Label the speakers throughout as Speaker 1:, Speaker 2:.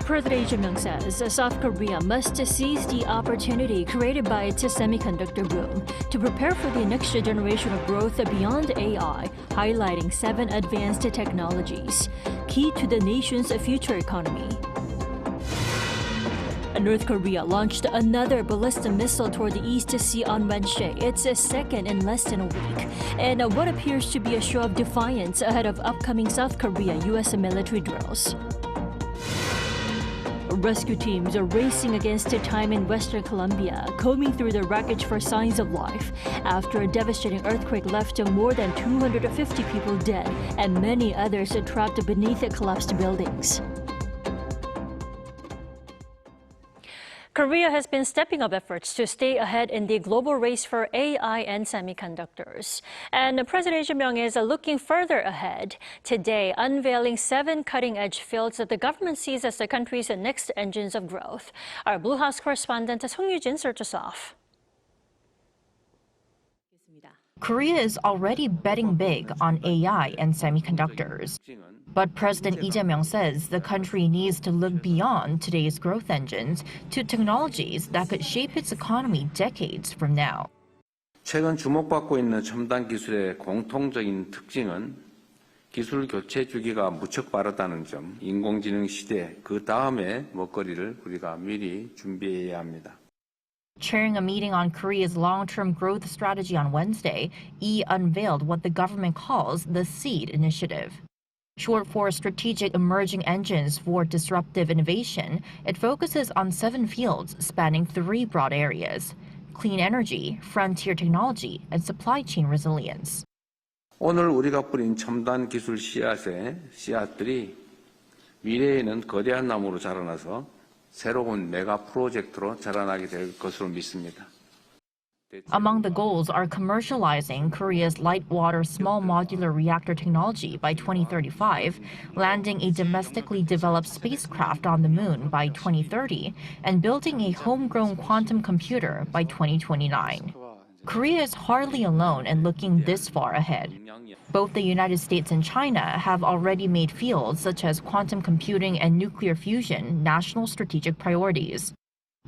Speaker 1: President Lee Jae-myung says South Korea must seize the opportunity created by its semiconductor boom to prepare for the next generation of growth beyond AI, highlighting 7 advanced technologies, key to the nation's future economy. North Korea launched another ballistic missile toward the East Sea on Wednesday. It's a second in less than a week, and what appears to be a show of defiance ahead of upcoming South Korea-U.S. military drills. Rescue teams are racing against time in western Colombia, combing through the wreckage for signs of life after a devastating earthquake left more than 250 people dead and many others trapped beneath collapsed buildings. Korea has been stepping up efforts to stay ahead in the global race for AI and semiconductors. And President Jae-myung is looking further ahead, today unveiling 7 cutting-edge fields that the government sees as the country's next engines of growth. Our Blue House correspondent Song Yoo-jin starts us off.
Speaker 2: Korea is already betting big on AI and semiconductors. But President Lee Jae-myung says the country needs to look beyond today's growth engines to technologies that could shape its economy decades from now.
Speaker 3: 최근 주목받고 있는 첨단 기술의 공통적인 특징은 기술 교체 주기가 무척 빠르다는 점, 인공지능 시대 그 다음의 먹거리를 우리가 미리 준비해야 합니다.
Speaker 2: Chairing a meeting on Korea's long-term growth strategy on Wednesday, Lee unveiled what the government calls the SEED initiative. Short for Strategic Emerging Engines for Disruptive Innovation, it focuses on 7 fields spanning 3 broad areas: clean energy, frontier technology, and supply chain resilience.
Speaker 3: 오늘 우리가 뿌린 첨단 기술 씨앗들이 미래에는 거대한 나무로 자라나서 새로운 메가 프로젝트로 자라나게 될 것으로 믿습니다.
Speaker 2: Among the goals are commercializing Korea's light water small modular reactor technology by 2035, landing a domestically developed spacecraft on the moon by 2030, and building a homegrown quantum computer by 2029. Korea is hardly alone in looking this far ahead. Both the United States and China have already made fields such as quantum computing and nuclear fusion national strategic priorities.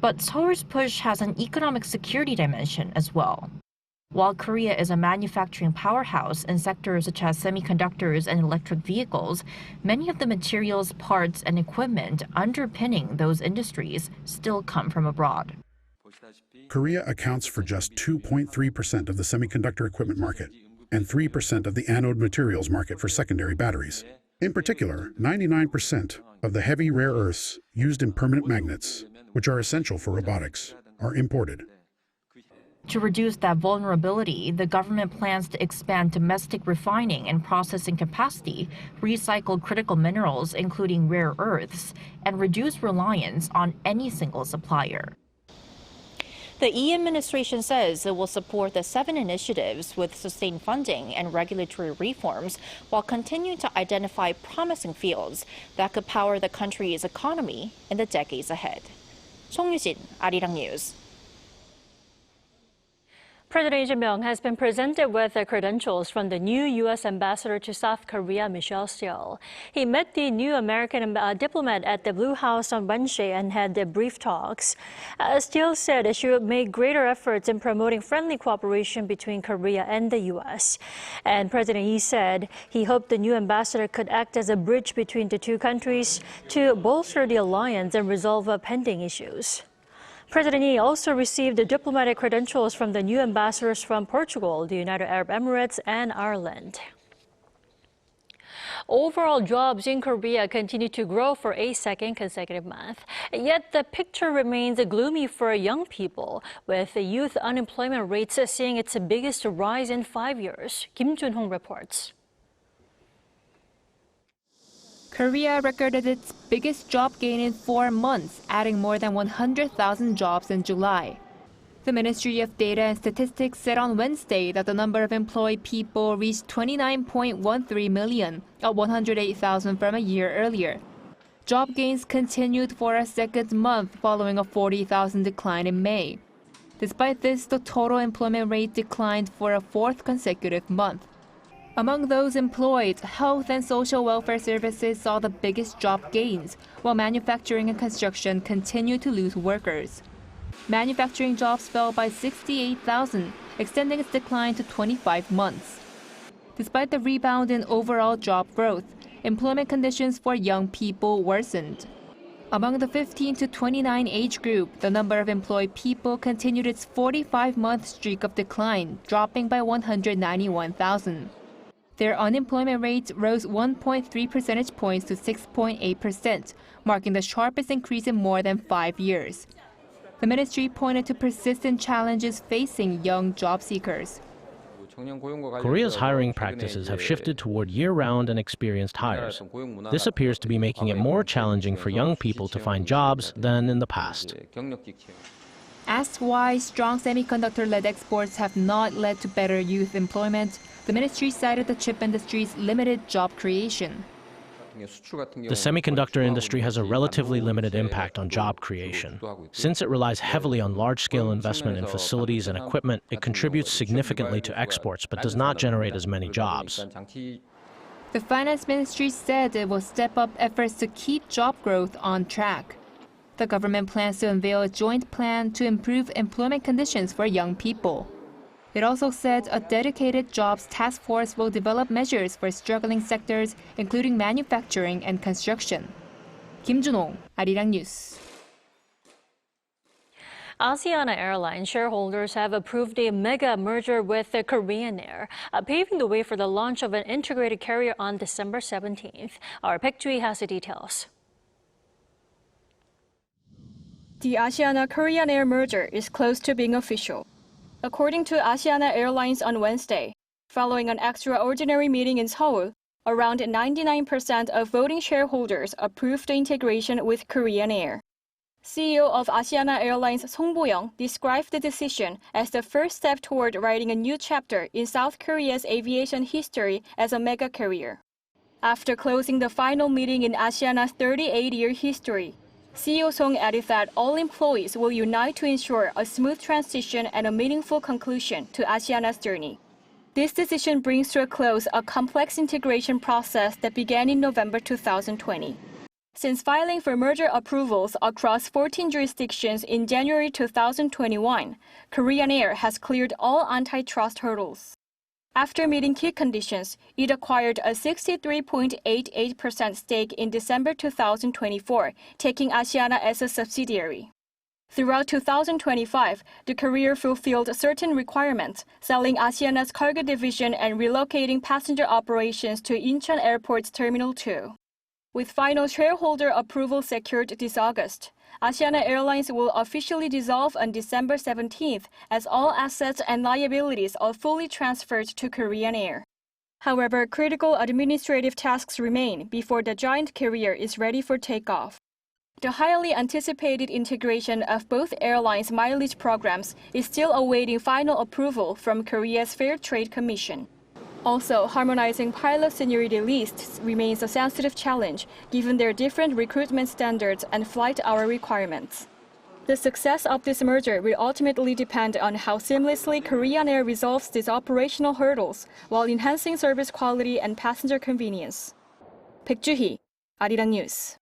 Speaker 2: But Seoul's push has an economic security dimension as well. While Korea is a manufacturing powerhouse in sectors such as semiconductors and electric vehicles, many of the materials, parts, and equipment underpinning those industries still come from abroad.
Speaker 4: Korea accounts for just 2.3% of the semiconductor equipment market and 3% of the anode materials market for secondary batteries. In particular, 99% of the heavy rare earths used in permanent magnets, which are essential for robotics, are imported.
Speaker 2: To reduce that vulnerability, the government plans to expand domestic refining and processing capacity, recycle critical minerals, including rare earths, and reduce reliance on any single supplier. The Lee administration says it will support the 7 initiatives with sustained funding and regulatory reforms while continuing to identify promising fields that could power the country's economy in the decades ahead. Song Yoo-jin, Arirang News.
Speaker 1: President Lee Jae-myung has been presented with the credentials from the new U.S. ambassador to South Korea, Seoul. He met the new American diplomat at the Blue House on Wednesday and had brief talks. Steele said she would make greater efforts in promoting friendly cooperation between Korea and the U.S. And President Lee said he hoped the new ambassador could act as a bridge between the two countries to bolster the alliance and resolve pending issues. President Lee also received the diplomatic credentials from the new ambassadors from Portugal, the United Arab Emirates, and Ireland. Overall jobs in Korea continue to grow for a second consecutive month. Yet the picture remains gloomy for young people, with the youth unemployment rates seeing its biggest rise in 5 years. Kim Jun-hong reports.
Speaker 5: Korea recorded its biggest job gain in 4 months, adding more than 100,000 jobs in July. The Ministry of Data and Statistics said on Wednesday that the number of employed people reached 29.13 million, up 108,000 from a year earlier. Job gains continued for a second month following a 40,000 decline in May. Despite this, the total employment rate declined for a 4th consecutive month. Among those employed, health and social welfare services saw the biggest job gains, while manufacturing and construction continued to lose workers. Manufacturing jobs fell by 68,000, extending its decline to 25 months. Despite the rebound in overall job growth, employment conditions for young people worsened. Among the 15 to 29 age group, the number of employed people continued its 45-month streak of decline, dropping by 191,000. Their unemployment rate rose 1.3 percentage points to 6.8%, marking the sharpest increase in more than 5 years. The ministry pointed to persistent challenges facing young job seekers.
Speaker 6: Korea's hiring practices have shifted toward year-round and experienced hires. This appears to be making it more challenging for young people to find jobs than in the past.
Speaker 5: Asked why strong semiconductor-led exports have not led to better youth employment, the ministry cited the chip industry's limited job creation.
Speaker 6: The semiconductor industry has a relatively limited impact on job creation. Since it relies heavily on large-scale investment in facilities and equipment, it contributes significantly to exports but does not generate as many jobs.
Speaker 5: The finance ministry said it will step up efforts to keep job growth on track. The government plans to unveil a joint plan to improve employment conditions for young people. It also said a dedicated jobs task force will develop measures for struggling sectors, including manufacturing and construction. Kim Jun-ho, Arirang News.
Speaker 1: Asiana Airlines shareholders have approved a mega merger with the Korean Air, paving the way for the launch of an integrated carrier on December 17th. Our Baek Ju-hee has the details.
Speaker 7: The Asiana-Korean Air merger is close to being official. According to Asiana Airlines on Wednesday, following an extraordinary meeting in Seoul, around 99% of voting shareholders approved the integration with Korean Air. CEO of Asiana Airlines Song Bo-young described the decision as the first step toward writing a new chapter in South Korea's aviation history as a mega carrier. After closing the final meeting in Asiana's 38-year history, CEO Song added that all employees will unite to ensure a smooth transition and a meaningful conclusion to Asiana's journey. This decision brings to a close a complex integration process that began in November 2020. Since filing for merger approvals across 14 jurisdictions in January 2021, Korean Air has cleared all antitrust hurdles. After meeting key conditions, it acquired a 63.88% stake in December 2024, taking Asiana as a subsidiary. Throughout 2025, the carrier fulfilled certain requirements, selling Asiana's cargo division and relocating passenger operations to Incheon Airport's Terminal 2. With final shareholder approval secured this August, Asiana Airlines will officially dissolve on December 17th as all assets and liabilities are fully transferred to Korean Air. However, critical administrative tasks remain before the giant carrier is ready for takeoff. The highly anticipated integration of both airlines' mileage programs is still awaiting final approval from Korea's Fair Trade Commission. Also, harmonizing pilot seniority lists remains a sensitive challenge given their different recruitment standards and flight hour requirements. The success of this merger will ultimately depend on how seamlessly Korean Air resolves these operational hurdles while enhancing service quality and passenger convenience. Baek Ju-hee, Arirang News.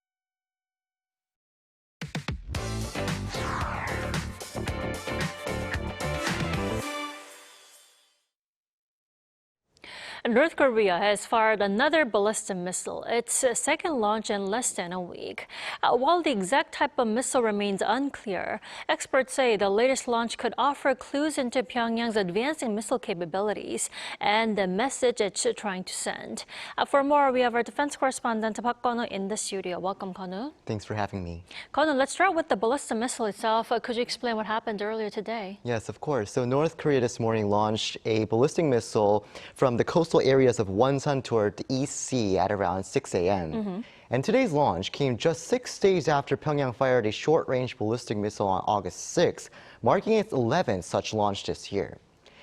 Speaker 1: North Korea has fired another ballistic missile, its second launch in less than a week. While the exact type of missile remains unclear, experts say the latest launch could offer clues into Pyongyang's advancing missile capabilities and the message it's trying to send. For more, we have our defense correspondent Park Kwon-ho in the studio. Welcome, Kwon-ho.
Speaker 8: Thanks for having me.
Speaker 1: Kwon-ho, let's start with the ballistic missile itself. Could you explain what happened earlier today?
Speaker 8: Yes, of course. So North Korea this morning launched a ballistic missile from the coastal areas of Wonsan toward the East Sea at around 6 a.m. And today's launch came just 6 days after Pyongyang fired a short-range ballistic missile on August 6, marking its 11th such launch this year.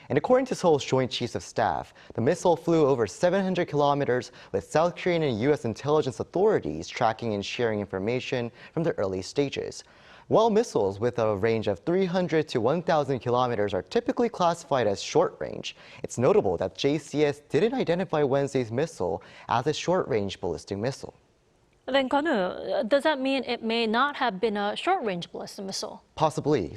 Speaker 8: And according to Seoul's Joint Chiefs of Staff, the missile flew over 700 kilometers with South Korean and U.S. intelligence authorities tracking and sharing information from the early stages. While missiles with a range of 300 to 1,000 kilometers are typically classified as short range, it's notable that JCS didn't identify Wednesday's missile as a short-range ballistic missile.
Speaker 1: Then, Konu, does that mean it may not have been a short-range ballistic missile?
Speaker 8: Possibly.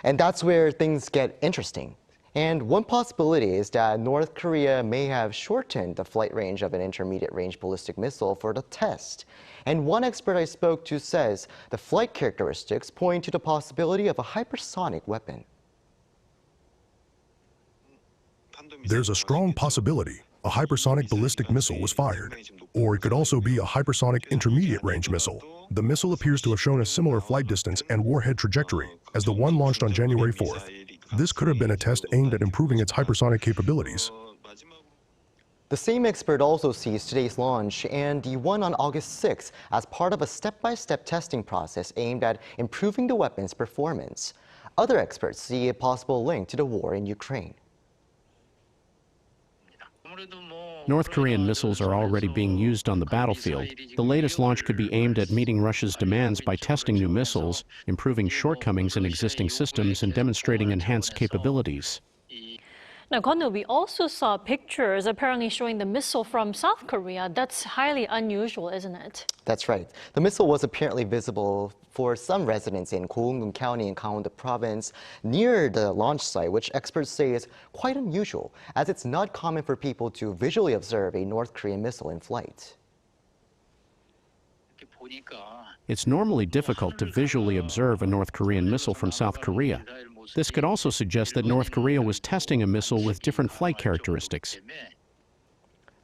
Speaker 8: And that's where things get interesting. And one possibility is that North Korea may have shortened the flight range of an intermediate-range ballistic missile for the test. And one expert I spoke to says the flight characteristics point to the possibility of a hypersonic weapon.
Speaker 9: There's a strong possibility a hypersonic ballistic missile was fired. Or it could also be a hypersonic intermediate-range missile. The missile appears to have shown a similar flight distance and warhead trajectory as the one launched on January 4th. This could have been a test aimed at improving its hypersonic capabilities.
Speaker 8: The same expert also sees today's launch and the one on August 6th as part of a step-by-step testing process aimed at improving the weapon's performance. Other experts see a possible link to the war in Ukraine.
Speaker 10: North Korean missiles are already being used on the battlefield. The latest launch could be aimed at meeting Russia's demands by testing new missiles, improving shortcomings in existing systems, and demonstrating enhanced capabilities.
Speaker 1: Now, Konu, we also saw pictures apparently showing the missile from South Korea. That's highly unusual, isn't it?
Speaker 8: That's right. The missile was apparently visible for some residents in Gyeongsangnam County in Gyeongsangnam-do Province near the launch site, which experts say is quite unusual, as it's not common for people to visually observe a North Korean missile in flight.
Speaker 10: It's normally difficult to visually observe a North Korean missile from South Korea. This could also suggest that North Korea was testing a missile with different flight characteristics.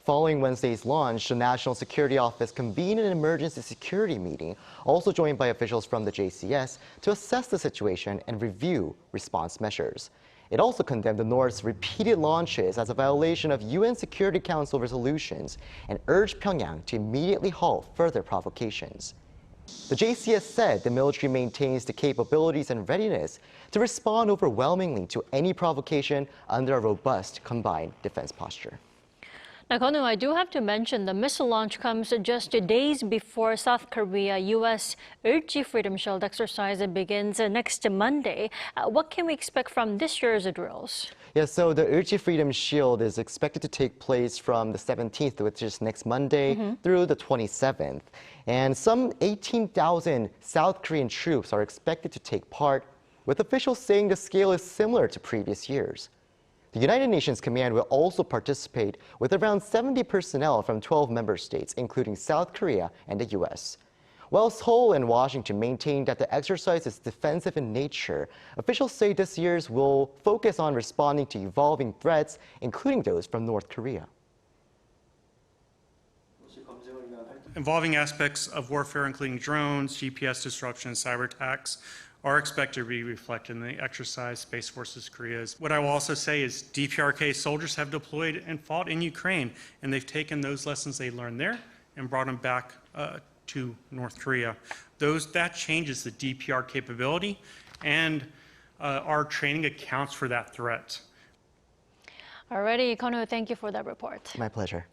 Speaker 8: Following Wednesday's launch, the National Security Office convened an emergency security meeting, also joined by officials from the JCS, to assess the situation and review response measures. It also condemned the North's repeated launches as a violation of UN Security Council resolutions and urged Pyongyang to immediately halt further provocations. The JCS said the military maintains the capabilities and readiness to respond overwhelmingly to any provocation under a robust combined defense posture.
Speaker 1: Now, Konu, I do have to mention the missile launch comes just days before South Korea-U.S. Ulchi Freedom Shield exercise begins next Monday. What can we expect from this year's drills?
Speaker 8: Yeah, so the Ulchi Freedom Shield is expected to take place from the 17th, which is next Monday, through the 27th. And some 18,000 South Korean troops are expected to take part, with officials saying the scale is similar to previous years. The United Nations Command will also participate with around 70 personnel from 12 member states, including South Korea and the U.S. While Seoul and Washington maintain that the exercise is defensive in nature, officials say this year's will focus on responding to evolving threats, including those from North Korea.
Speaker 11: Involving aspects of warfare, including drones, GPS disruption, and cyber attacks, are expected to be reflected in the exercise Space Forces Korea's. What I will also say is DPRK soldiers have deployed and fought in Ukraine, and they've taken those lessons they learned there and brought them back to North Korea. That changes the DPR capability, and our training accounts for that threat.
Speaker 1: Alrighty, Konu, thank you for that report.
Speaker 8: My pleasure.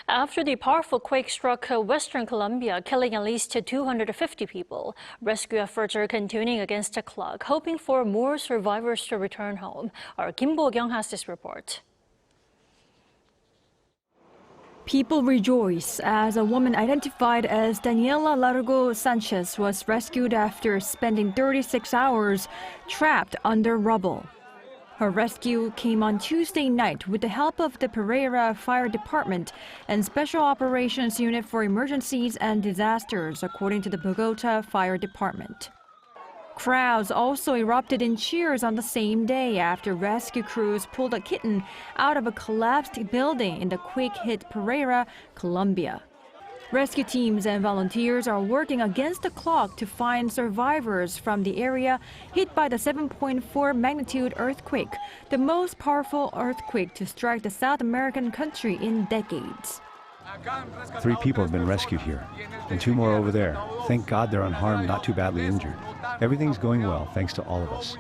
Speaker 1: After the powerful quake struck western Colombia, killing at least 250 people, rescue efforts are continuing against the clock, hoping for more survivors to return home. Our Kim Bo-kyung has this report.
Speaker 7: People rejoice as a woman identified as Daniela Largo Sanchez was rescued after spending 36 hours trapped under rubble. Her rescue came on Tuesday night with the help of the Pereira Fire Department and Special Operations Unit for Emergencies and Disasters, according to the Bogota Fire Department. Crowds also erupted in cheers on the same day after rescue crews pulled a kitten out of a collapsed building in the quake-hit Pereira, Colombia. Rescue teams and volunteers are working against the clock to find survivors from the area hit by the 7.4 magnitude earthquake, the most powerful earthquake to strike the South American country in decades.
Speaker 12: 3 people have been rescued here, and 2 more over there. Thank God they're unharmed, not too badly injured. Everything's going well, thanks to all of us.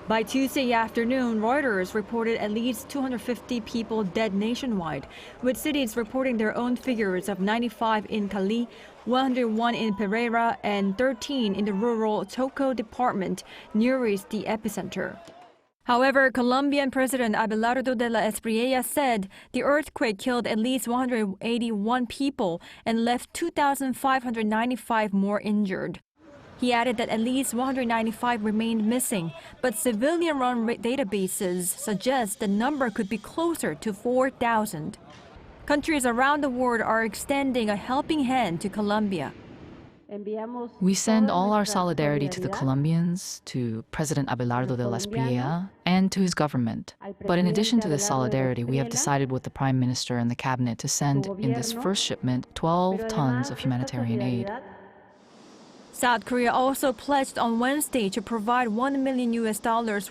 Speaker 7: By Tuesday afternoon, Reuters reported at least 250 people dead nationwide, with cities reporting their own figures of 95 in Cali, 101 in Pereira, and 13 in the rural Choco department nearest the epicenter. However, Colombian President Abelardo de la Espriella said the earthquake killed at least 181 people and left 2,595 more injured. He added that at least 195 remained missing, but civilian-run databases suggest the number could be closer to 4,000. Countries around the world are extending a helping hand to Colombia.
Speaker 13: We send all our solidarity to the Colombians, to President Abelardo de la Espriella, and to his government. But in addition to this solidarity, we have decided with the Prime Minister and the Cabinet to send, in this first shipment, 12 tons of humanitarian aid.
Speaker 7: South Korea also pledged on Wednesday to provide $1 million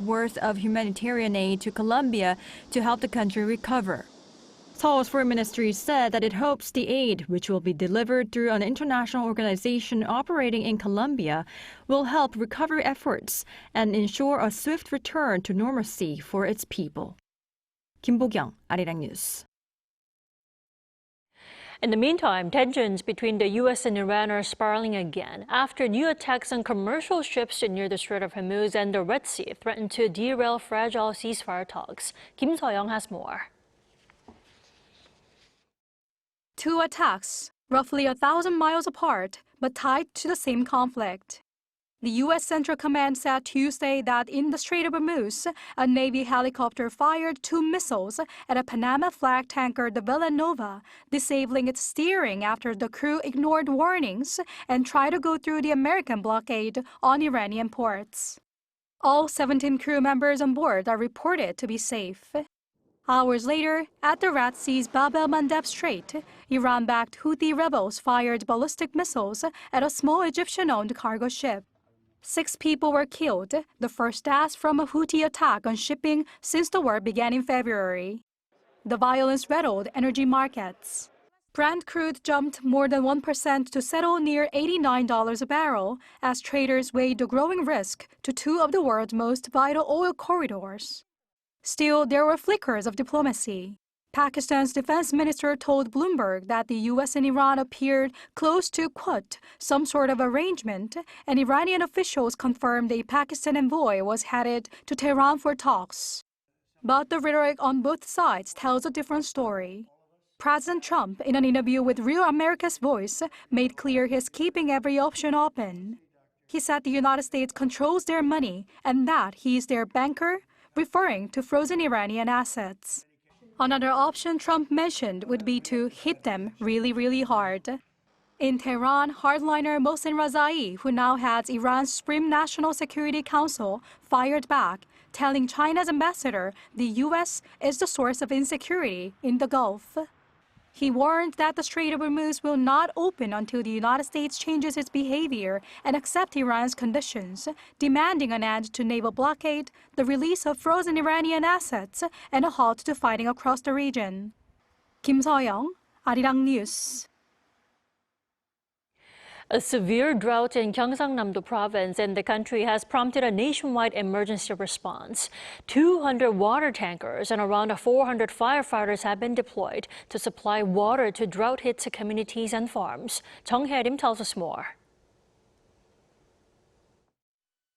Speaker 7: worth of humanitarian aid to Colombia to help the country recover. Seoul's foreign ministry said that it hopes the aid, which will be delivered through an international organization operating in Colombia, will help recovery efforts and ensure a swift return to normalcy for its people. Kim Bo-kyung, Arirang News.
Speaker 1: In the meantime, tensions between the U.S. and Iran are spiraling again after new attacks on commercial ships near the Strait of Hormuz and the Red Sea threaten to derail fragile ceasefire talks. Kim So-young has more.
Speaker 14: 2 attacks, roughly 1,000 miles apart, but tied to the same conflict. The U.S. Central Command said Tuesday that in the Strait of Hormuz, a Navy helicopter fired 2 missiles at a Panama flag tanker, the Villanova, disabling its steering after the crew ignored warnings and tried to go through the American blockade on Iranian ports. All 17 crew members on board are reported to be safe. Hours later, at the Red Sea's Bab el-Mandeb Strait, Iran-backed Houthi rebels fired ballistic missiles at a small Egyptian-owned cargo ship. 6 people were killed, the first death from a Houthi attack on shipping since the war began in February. The violence rattled energy markets. Brent crude jumped more than 1% to settle near $89 a barrel as traders weighed the growing risk to 2 of the world's most vital oil corridors. Still, there were flickers of diplomacy. Pakistan's defense minister told Bloomberg that the U.S. and Iran appeared close to, quote, some sort of arrangement, and Iranian officials confirmed a Pakistan envoy was headed to Tehran for talks. But the rhetoric on both sides tells a different story. President Trump, in an interview with Real America's Voice, made clear he's keeping every option open. He said the United States controls their money and that he's their banker, referring to frozen Iranian assets. Another option Trump mentioned would be to hit them really, really hard. In Tehran, hardliner Mohsen Razai, who now heads Iran's Supreme National Security Council, fired back, telling China's ambassador the U.S. is the source of insecurity in the Gulf. He warned that the Strait of Hormuz will not open until the United States changes its behavior and accepts Iran's conditions, demanding an end to naval blockade, the release of frozen Iranian assets, and a halt to fighting across the region. Kim So-young, Arirang News.
Speaker 1: A severe drought in Gyeongsangnam-do Province in the country has prompted a nationwide emergency response. 200 water tankers and around 400 firefighters have been deployed to supply water to drought-hit communities and farms. Jung Hae-rim tells us more.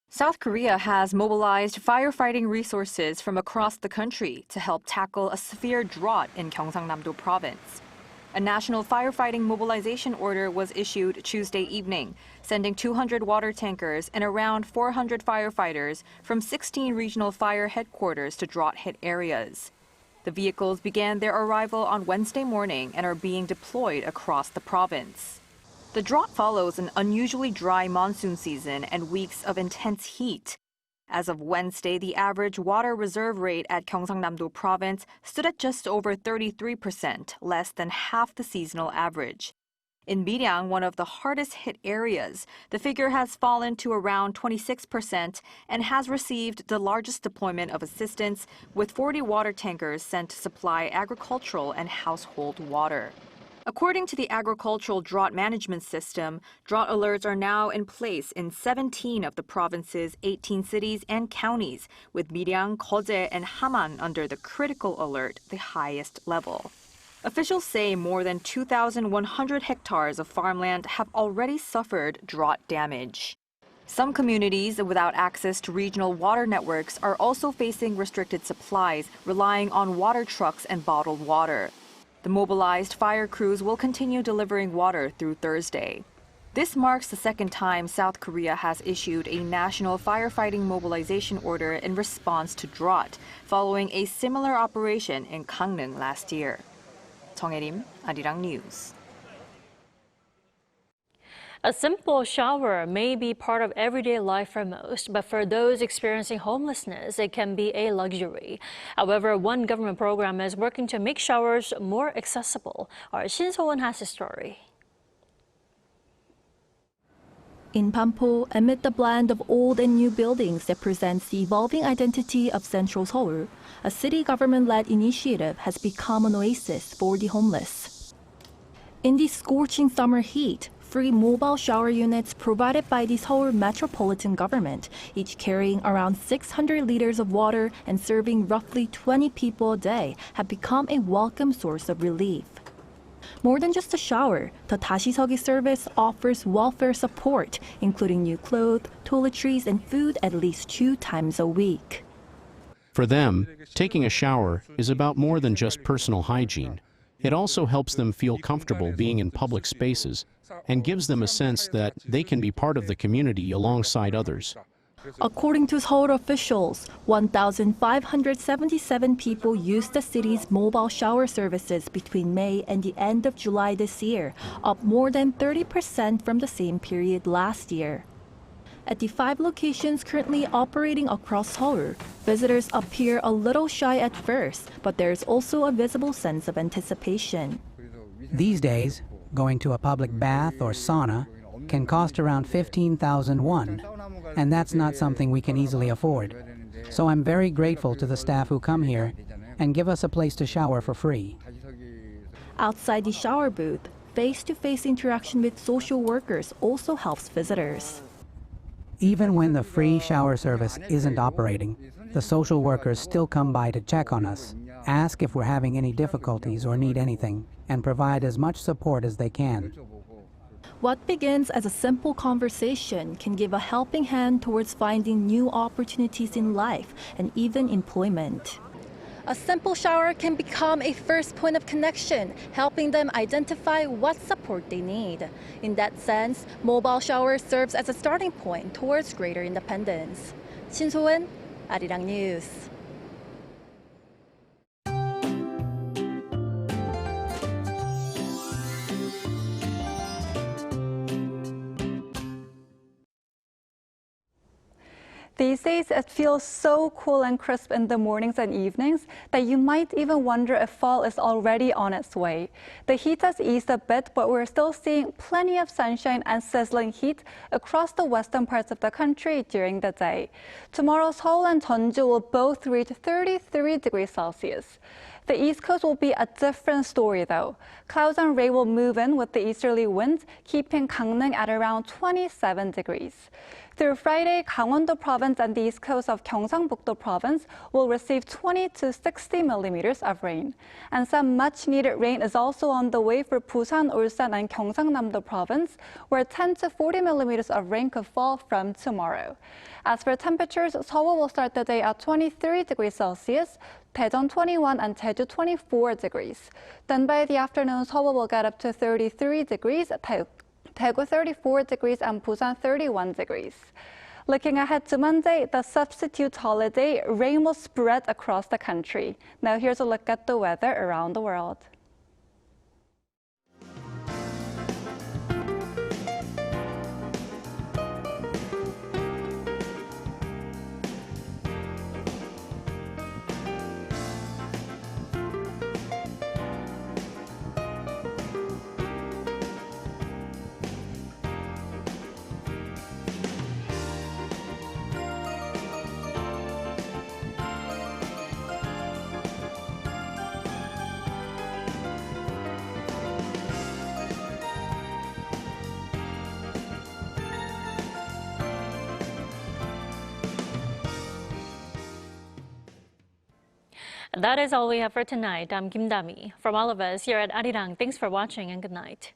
Speaker 15: South Korea has mobilized firefighting resources from across the country to help tackle a severe drought in Gyeongsangnam-do Province. A national firefighting mobilization order was issued Tuesday evening, sending 200 water tankers and around 400 firefighters from 16 regional fire headquarters to drought-hit areas. The vehicles began their arrival on Wednesday morning and are being deployed across the province. The drought follows an unusually dry monsoon season and weeks of intense heat. As of Wednesday, the average water reserve rate at Gyeongsangnam-do Province stood at just over 33%, less than half the seasonal average. In Arirang, one of the hardest hit areas, the figure has fallen to around 26% and has received the largest deployment of assistance, with 40 water tankers sent to supply agricultural and household water. According to the agricultural drought management system, drought alerts are now in place in 17 of the province's 18 cities and counties, with Arirang, Geoje, and Haman under the critical alert, the highest level. Officials say more than 2,100 hectares of farmland have already suffered drought damage. Some communities without access to regional water networks are also facing restricted supplies, relying on water trucks and bottled water. The mobilized fire crews will continue delivering water through Thursday. This marks the second time South Korea has issued a national firefighting mobilization order in response to drought, following a similar operation in Gangneung last year. 정혜림, Arirang News.
Speaker 1: A simple shower may be part of everyday life for most, but for those experiencing homelessness, it can be a luxury. However, one government program is working to make showers more accessible. Our Shin So-won has a story.
Speaker 16: In Pampo, amid the blend of old and new buildings that presents the evolving identity of Central Seoul, a city government-led initiative has become an oasis for the homeless. In the scorching summer heat, free mobile shower units provided by the Seoul Metropolitan Government, each carrying around 600 liters of water and serving roughly 20 people a day, have become a welcome source of relief. More than just a shower, the 다시서기 service offers welfare support, including new clothes, toiletries, and food at least 2 times a week.
Speaker 10: For them, taking a shower is about more than just personal hygiene. It also helps them feel comfortable being in public spaces and gives them a sense that they can be part of the community alongside others.
Speaker 16: According to Seoul officials, 1,577 people used the city's mobile shower services between May and the end of July this year, up more than 30% from the same period last year. At the 5 locations currently operating across Seoul, visitors appear a little shy at first, but there's also a visible sense of anticipation.
Speaker 17: These days, going to a public bath or sauna can cost around 15,000 won, and that's not something we can easily afford. So I'm very grateful to the staff who come here and give us a place to shower for free.
Speaker 16: Outside the shower booth, face-to-face interaction with social workers also helps visitors.
Speaker 17: Even when the free shower service isn't operating, the social workers still come by to check on us, ask if we're having any difficulties or need anything, and provide as much support as they can.
Speaker 16: What begins as a simple conversation can give a helping hand towards finding new opportunities in life and even employment. A simple shower can become a first point of connection, helping them identify what support they need. In that sense, mobile shower serves as a starting point towards greater independence. Shin So-won, Arirang News.
Speaker 18: These days, it feels so cool and crisp in the mornings and evenings that you might even wonder if fall is already on its way. The heat has eased a bit, but we're still seeing plenty of sunshine and sizzling heat across the western parts of the country during the day. Tomorrow, Seoul and Jeonju will both reach 33 degrees Celsius. The East Coast will be a different story, though. Clouds and rain will move in with the easterly winds, keeping Gangneung at around 27 degrees. Through Friday, Gangwon-do Province and the east coast of Gyeongsangnam-do Province will receive 20 to 60 millimeters of rain. And some much-needed rain is also on the way for Busan, Ulsan, and Gyeongsangnam-do Province, where 10 to 40 millimeters of rain could fall from tomorrow. As for temperatures, Seoul will start the day at 23 degrees Celsius, Daejeon 21 and Jeju 24 degrees. Then by the afternoon, Seoul will get up to 33 degrees, Daegu 34 degrees, and Busan 31 degrees. Looking ahead to Monday, the substitute holiday, rain will spread across the country. Now here's a look at the weather around the world.
Speaker 1: That is all we have for tonight. I'm Kim Dami. From all of us here at Arirang, thanks for watching and good night.